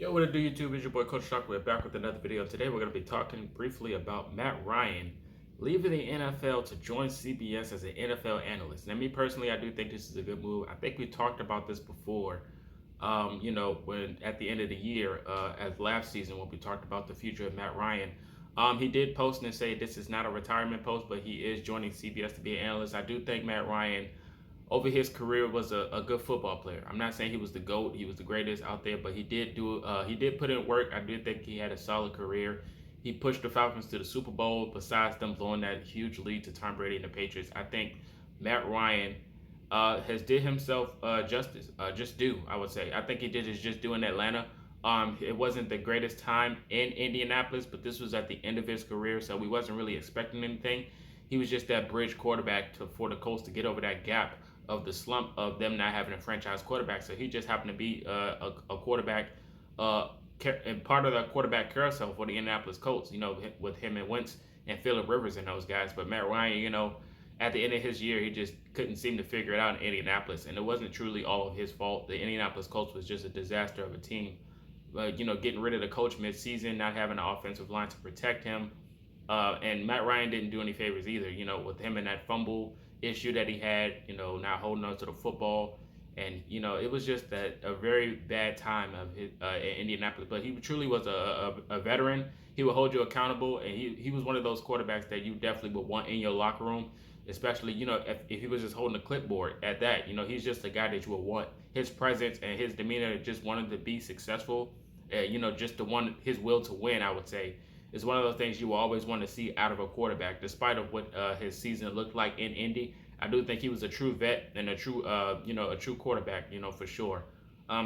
Yo, what it do, YouTube? It's your boy Coltureshock. We're back with another video. Today we're going to be talking briefly about Matt Ryan leaving the NFL to join CBS as an NFL analyst. Now, me personally, I do think this is a good move. I think we talked about this before. When at the end of the year, as last season, when we talked about the future of Matt Ryan, he did post and say this is not a retirement post, but he is joining CBS to be an analyst. I do think Matt Ryan over his career was a good football player. I'm not saying he was the GOAT, he was the greatest out there, but he did put in work. I do think he had a solid career. He pushed the Falcons to the Super Bowl. Besides them blowing that huge lead to Tom Brady and the Patriots, I think Matt Ryan has did himself justice, just due. I would say. I think he did his just due in Atlanta. It wasn't the greatest time in Indianapolis, but this was at the end of his career, so we wasn't really expecting anything. He was just that bridge quarterback for the Colts to get over that gap of the slump of them not having a franchise quarterback. So he just happened to be a quarterback and part of the quarterback carousel for the Indianapolis Colts, with him and Wentz and Phillip Rivers and those guys. But Matt Ryan, at the end of his year, he just couldn't seem to figure it out in Indianapolis. And it wasn't truly all of his fault. The Indianapolis Colts was just a disaster of a team. Getting rid of the coach mid-season, not having an offensive line to protect him. And Matt Ryan didn't do any favors either, with him and that fumble issue that he had, not holding on to the football. And, it was just a very bad time of his, in Indianapolis. But he truly was a veteran. He would hold you accountable. And he was one of those quarterbacks that you definitely would want in your locker room, especially, if he was just holding a clipboard at that. He's just a guy that you would want. His presence and his demeanor, just wanted to be successful. Just his will to win, I would say, is one of those things you will always want to see out of a quarterback, despite of what his season looked like in Indy. I do think he was a true vet and a true quarterback, for sure.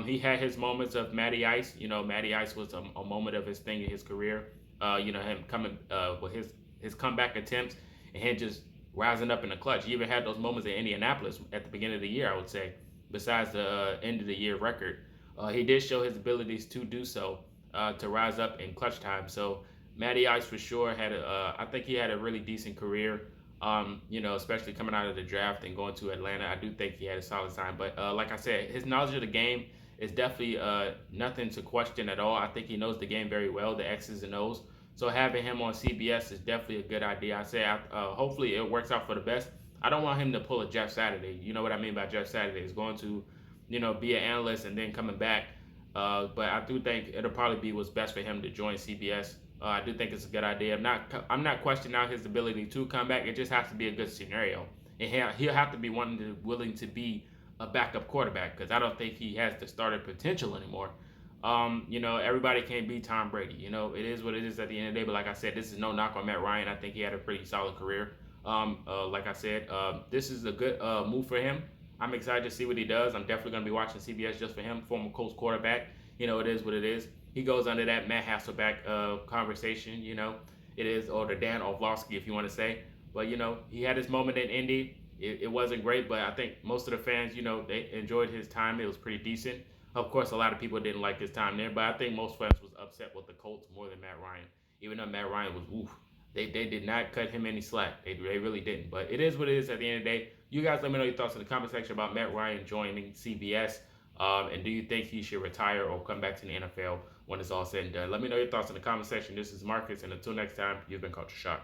He had his moments of Matty Ice. Matty Ice was a moment of his thing in his career. Him coming with his comeback attempts and him just rising up in the clutch. He even had those moments in Indianapolis at the beginning of the year, I would say, besides the end of the year record. He did show his abilities to do so, to rise up in clutch time. So Matty Ice for sure I think he had a really decent career. Especially coming out of the draft and going to Atlanta, I do think he had a solid time. But like I said, his knowledge of the game is definitely nothing to question at all. I think he knows the game very well, the X's and O's. So having him on CBS is definitely a good idea. I say, hopefully it works out for the best. I don't want him to pull a Jeff Saturday. You know what I mean by Jeff Saturday? Is going to, be an analyst and then coming back. But I do think it'll probably be what's best for him to join CBS. I do think it's a good idea. I'm not questioning out his ability to come back. It just has to be a good scenario, and he'll have to be willing to be a backup quarterback, because I don't think he has the starter potential anymore. Everybody can't be Tom Brady. It is what it is at the end of the day. But like I said, this is no knock on Matt Ryan. I think he had a pretty solid career. Like I said, this is a good move for him. I'm excited to see what he does. I'm definitely going to be watching CBS just for him, former Colts quarterback. It is what it is. He goes under that Matt Hasselbeck conversation, it is, or the Dan Orlovsky, if you want to say. But, he had his moment in Indy. It wasn't great, but I think most of the fans, they enjoyed his time. It was pretty decent. Of course, a lot of people didn't like his time there, but I think most fans was upset with the Colts more than Matt Ryan. Even though Matt Ryan was, oof, they did not cut him any slack. They really didn't. But it is what it is at the end of the day. You guys let me know your thoughts in the comment section about Matt Ryan joining CBS. And do you think he should retire or come back to the NFL when it's all said and done? Let me know your thoughts in the comment section. This is Marcus, and until next time, you've been Coltureshock.